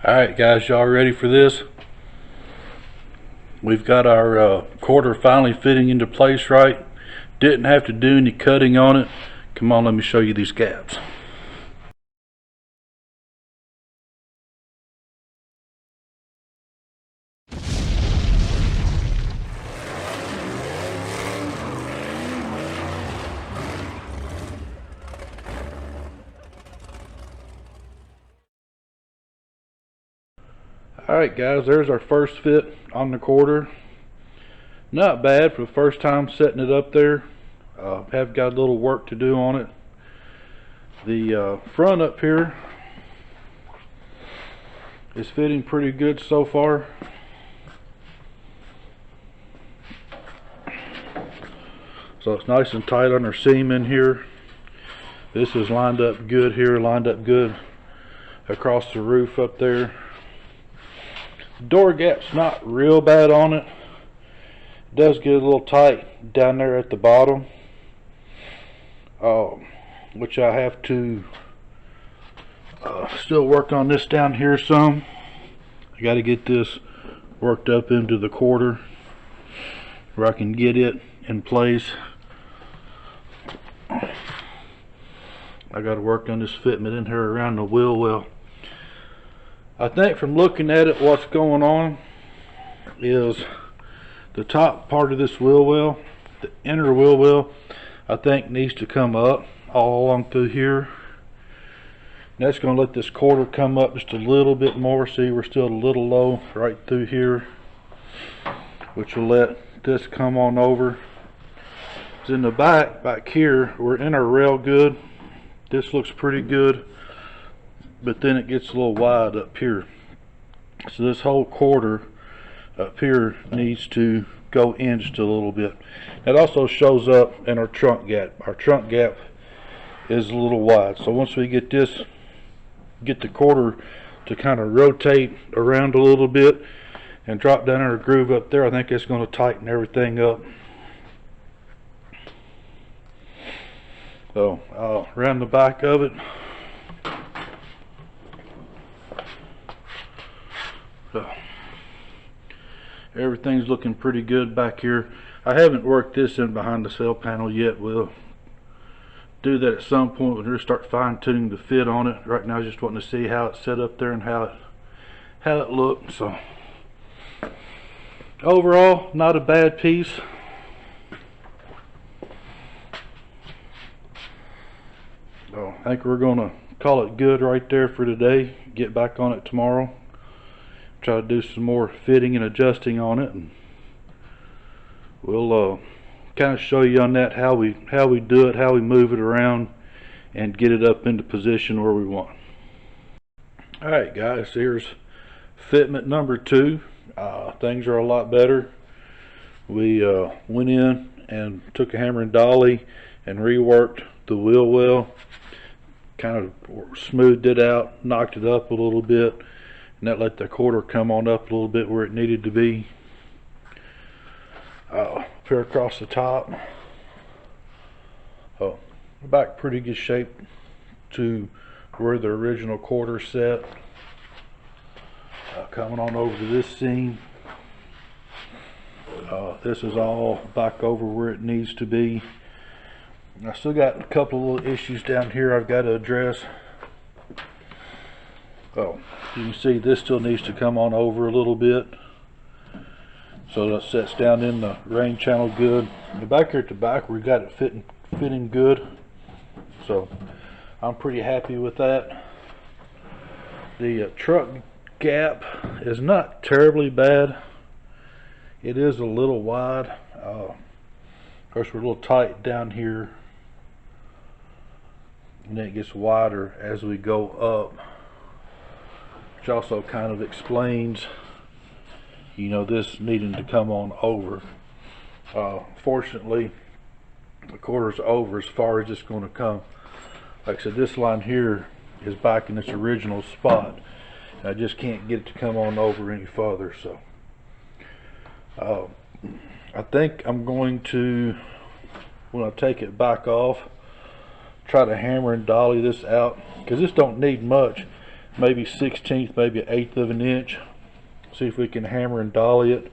Alright guys, y'all ready for this? We've got our quarter finally fitting into place right. Didn't have to do any cutting on it. Come on, let me show you these gaps. Alright guys, there's our first fit on the quarter. Not bad for the first time setting it up there. Have got a little work to do on it. The front up here is fitting pretty good so far. So it's nice and tight on our seam in here. This is lined up good here, lined up good across the roof up there. Door gap's not real bad on it. It does get a little tight down there at the bottom, which I have to still work on this down here some. I got to get this worked up into the quarter where I can get it in place. I got to work on this fitment in here around the wheel well. I think from looking at it, what's going on is the top part of this wheel well, the inner wheel well, I think needs to come up all along through here. And that's going to let this quarter come up just a little bit more. See, we're still a little low right through here, which will let this come on over. It's in the back here, we're in our rail good. This looks pretty good. But then it gets a little wide up here, so this whole quarter up here needs to go in just a little bit. It also shows up in our trunk gap. Our trunk gap is a little wide, so once we get the quarter to kind of rotate around a little bit and drop down in our groove up there, I think it's going to tighten everything up. So around the back of it, everything's looking pretty good back here. I haven't worked this in behind the sail panel yet. We'll do that at some point when we start fine-tuning the fit on it. Right now, just wanting to see how it's set up there and how it looks. So overall, not a bad piece. So I think we're gonna call it good right there for today. Get back on it tomorrow. Try to do some more fitting and adjusting on it, and we'll kind of show you on that how we do it, how we move it around and get it up into position where we want. Alright guys, here's fitment number 2. Things are a lot better. We went in and took a hammer and dolly and reworked the wheel well, kind of smoothed it out, knocked it up a little bit, and that let the quarter come on up a little bit where it needed to be. Up here across the top, back pretty good shape to where the original quarter set. Coming on over to this seam, this is all back over where it needs to be. I still got a couple of little issues down here I've got to address. You can see this still needs to come on over a little bit so that sets down in the rain channel good. The back here at the back, we got it fitting good, so I'm pretty happy with that. The truck gap is not terribly bad. It is a little wide. Of course, we're a little tight down here, and then it gets wider as we go up, which also kind of explains, you know, this needing to come on over. Fortunately, the quarter's over as far as it's going to come. Like I said, this line here is back in its original spot. I just can't get it to come on over any further. So I think I'm going to, when I take it back off, try to hammer and dolly this out, because this don't need much. maybe 1/16, maybe 1/8 of an inch. See if we can hammer and dolly it,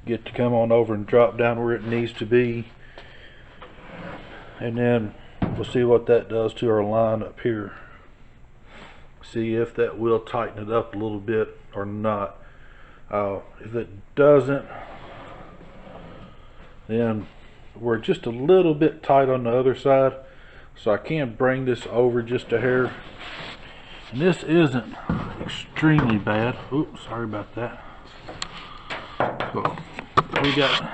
get to come on over and drop down where it needs to be, and then we'll see what that does to our line up here. See if that will tighten it up a little bit or not. If it doesn't, then we're just a little bit tight on the other side, so I can bring this over just a hair. And this isn't extremely bad. Oops, sorry about that. So we got,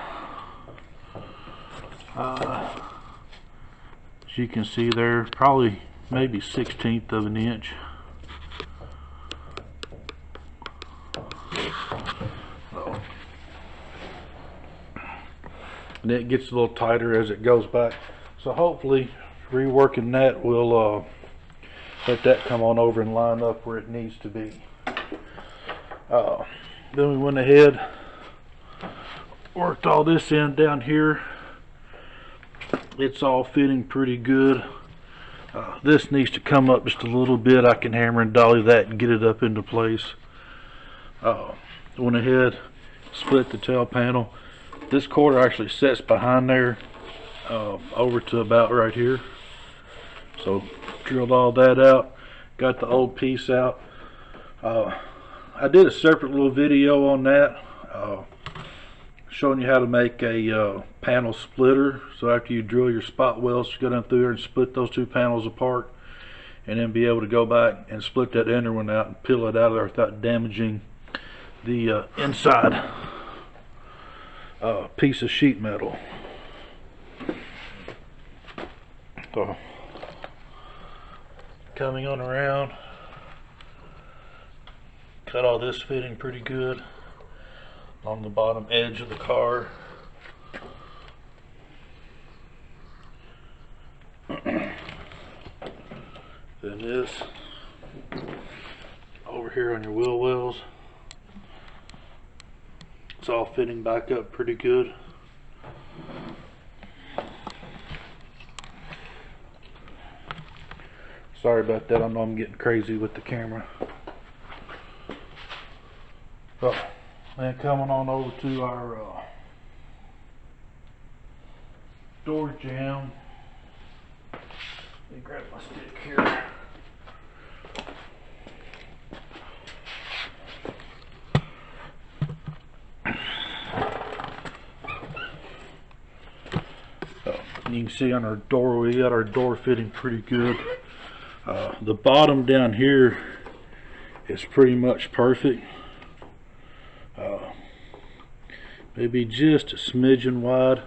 as you can see there, probably maybe 1/16 of an inch. And it gets a little tighter as it goes back. So hopefully reworking that will let that come on over and line up where it needs to be. Then we went ahead, worked all this in down here. It's all fitting pretty good. This needs to come up just a little bit. I can hammer and dolly that and get it up into place. Went ahead, split the tail panel. This quarter actually sets behind there, over to about right here. So drilled all that out, got the old piece out. I did a separate little video on that, showing you how to make a panel splitter. So after you drill your spot welds, you go down through there and split those two panels apart, and then be able to go back and split that inner one out and peel it out of there without damaging the inside piece of sheet metal. So coming on around, cut all this fitting pretty good on the bottom edge of the car. Then this over here on your wheel wells, it's all fitting back up pretty good. Sorry about that, I know I'm getting crazy with the camera. So, then coming on over to our door jamb. Let me grab my stick here. You can see on our door, we got our door fitting pretty good. The bottom down here is pretty much perfect. Maybe just a smidgen wide.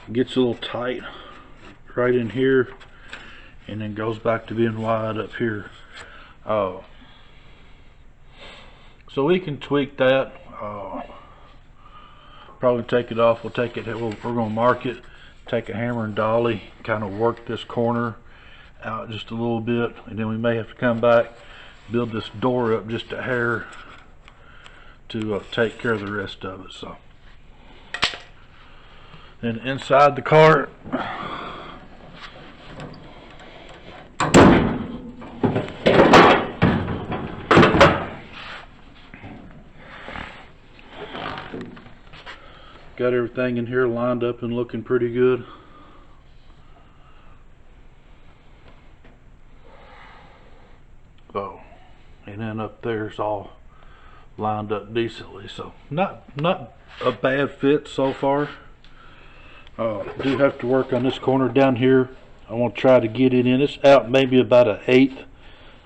It gets a little tight right in here, and then goes back to being wide up here. So we can tweak that. Probably take it off. We'll take it. We're going to mark it. Take a hammer and dolly, kind of work this corner out just a little bit, and then we may have to come back, build this door up just a hair to take care of the rest of it. So then inside the car, got everything in here lined up and looking pretty good. So, and then up there's all lined up decently. So not a bad fit so far. Do have to work on this corner down here. I want to try to get it in. It's out maybe about an 1/8.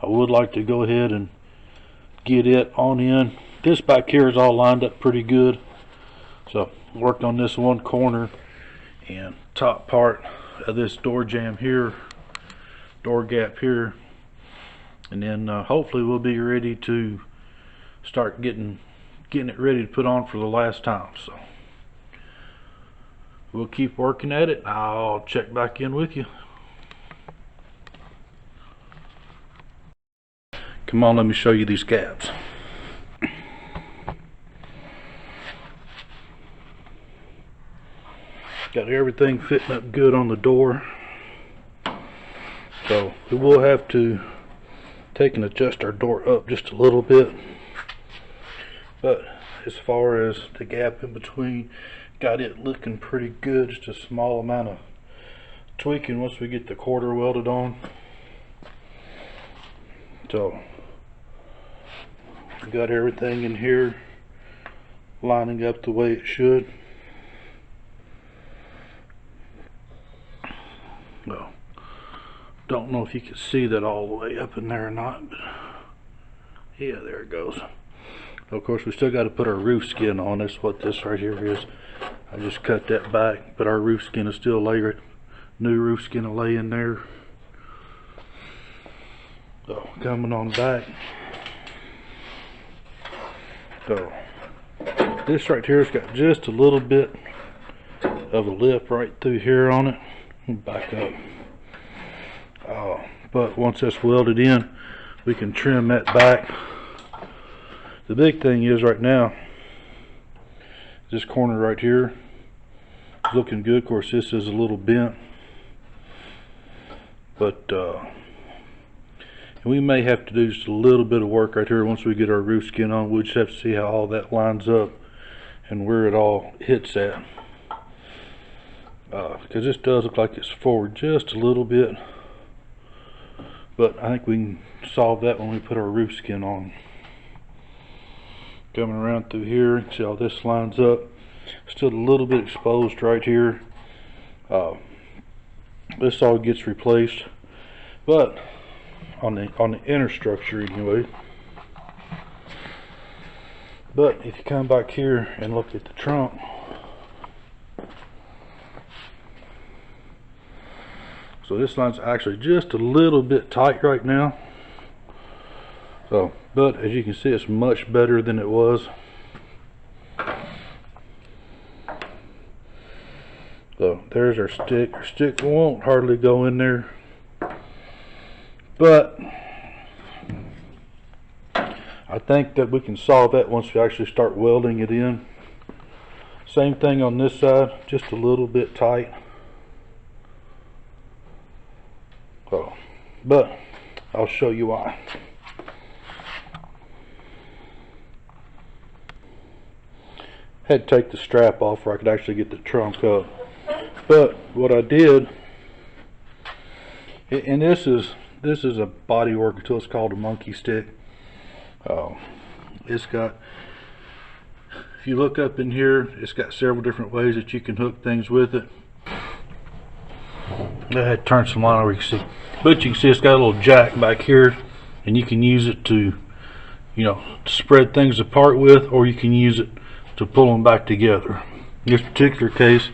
I would like to go ahead and get it on in. This back here is all lined up pretty good. So worked on this one corner and top part of this door jamb here, door gap here, and then hopefully we'll be ready to start getting it ready to put on for the last time. So we'll keep working at it. I'll check back in with you. Come on, let me show you these gaps. Got everything fitting up good on the door. So we will have to take and adjust our door up just a little bit. But as far as the gap in between, got it looking pretty good. Just a small amount of tweaking once we get the quarter welded on. So got everything in here lining up the way it should. Well, don't know if you can see that all the way up in there or not, but yeah, there it goes. Of course, we still got to put our roof skin on. That's what this right here is. I just cut that back, but our roof skin is still layered. New roof skin will lay in there. So coming on back. So this right here has got just a little bit of a lip right through here on it. Back up. But once that's welded in, we can trim that back. The big thing is right now, this corner right here is looking good. Of course, this is a little bent, but we may have to do just a little bit of work right here once we get our roof skin on. We'll just have to see how all that lines up and where it all hits at, because this does look like it's forward just a little bit, but I think we can solve that when we put our roof skin on. Coming around through here, see how this lines up. Still a little bit exposed right here. This all gets replaced, but on the inner structure anyway. But if you come back here and look at the trunk, so this line's actually just a little bit tight right now. So, but as you can see, it's much better than it was. So there's our stick. Our stick won't hardly go in there, but I think that we can solve that once we actually start welding it in. Same thing on this side, just a little bit tight. So, but I'll show you why. Had to take the strap off where I could actually get the trunk up. But what I did, and this is a body work tool. It's called a monkey stick. It's got, if you look up in here, it's got several different ways that you can hook things with it. I had to turn some line over, you can see, but you can see it's got a little jack back here, and you can use it to, you know, to spread things apart with, or you can use it to pull them back together. In this particular case,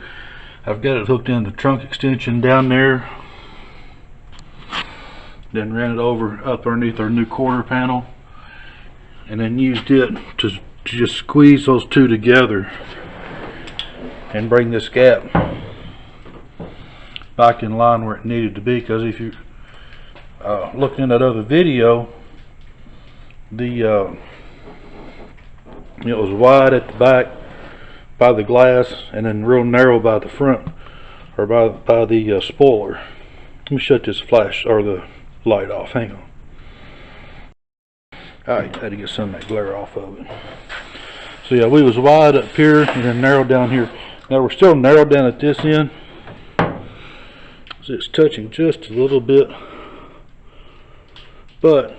I've got it hooked in the trunk extension down there, then ran it over up underneath our new quarter panel, and then used it to just squeeze those two together and bring this gap back in line where it needed to be. Because if you looking at that other video, it was wide at the back by the glass and then real narrow by the front, or by the spoiler. Let me shut this flash or the light off. Hang on. Alright, had to get some of that glare off of it. So yeah, we was wide up here and then narrowed down here. Now we're still narrowed down at this end, so it's touching just a little bit, but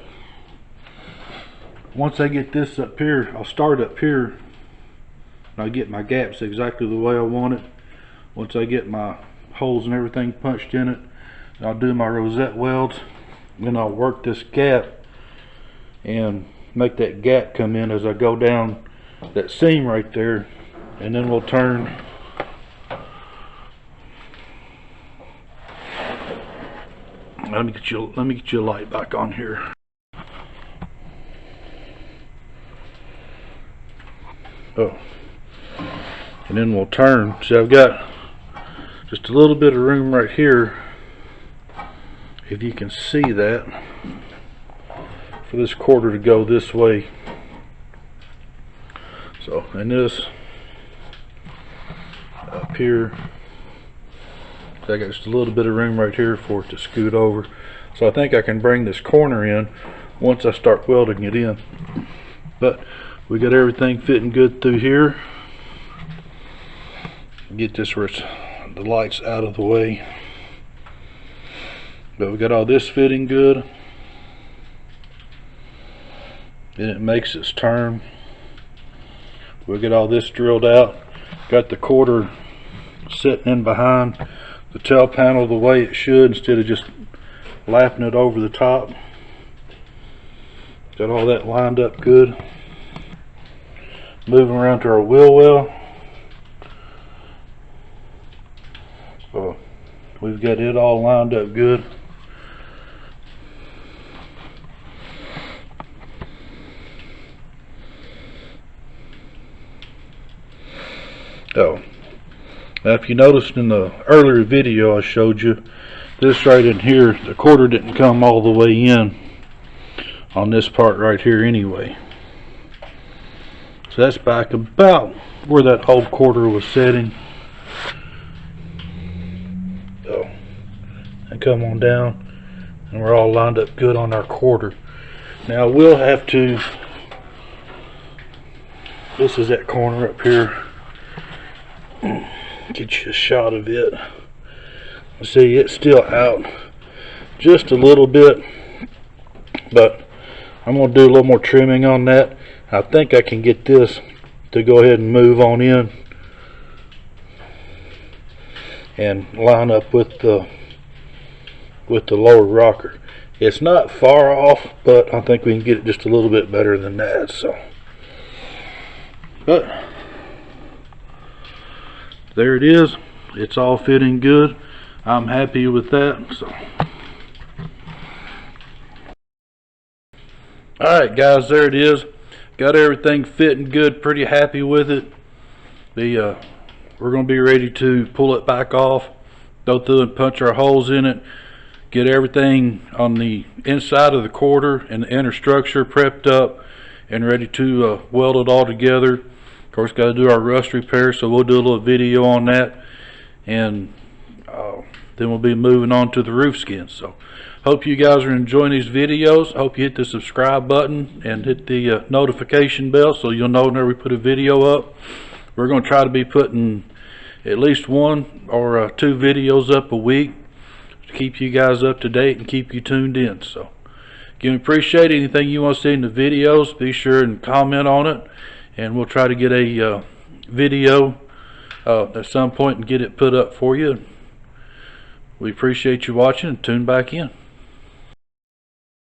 once I get this up here, I'll start up here and I'll get my gaps exactly the way I want it. Once I get my holes and everything punched in it, I'll do my rosette welds, then I'll work this gap and make that gap come in as I go down that seam right there, and then we'll turn. Let me get you a light back on here. Oh, and then we'll turn. See, I've got just a little bit of room right here, if you can see that, for this quarter to go this way. So, and this up here, so I got just a little bit of room right here for it to scoot over. So I think I can bring this corner in once I start welding it in. But we got everything fitting good through here. Get this where it's, the lights out of the way. But we got all this fitting good. Then it makes its turn. We get all this drilled out. Got the quarter sitting in behind the tail panel the way it should, instead of just lapping it over the top. Got all that lined up good. Moving around to our wheel well. We've got it all lined up good. Oh, now if you noticed in the earlier video I showed you, this right in here, the quarter didn't come all the way in on this part right here anyway. So that's back about where that old quarter was setting. So, and come on down, and we're all lined up good on our quarter. Now we'll have to, this is that corner up here, get you a shot of it. See, it's still out just a little bit, but I'm going to do a little more trimming on that. I think I can get this to go ahead and move on in and line up with the lower rocker. It's not far off, but I think we can get it just a little bit better than that. So, but there it is. It's all fitting good. I'm happy with that. So, alright guys, there it is. Got everything fitting good, pretty happy with it. We're going to be ready to pull it back off, go through and punch our holes in it, get everything on the inside of the quarter and the inner structure prepped up and ready to weld it all together. Of course, got to do our rust repair, so we'll do a little video on that, and then we'll be moving on to the roof skin. So hope you guys are enjoying these videos. Hope you hit the subscribe button and hit the notification bell so you'll know whenever we put a video up. We're going to try to be putting at least one or two videos up a week to keep you guys up to date and keep you tuned in. So again, appreciate anything you want to see in the videos. Be sure and comment on it, and we'll try to get a video at some point and get it put up for you. We appreciate you watching, and tune back in.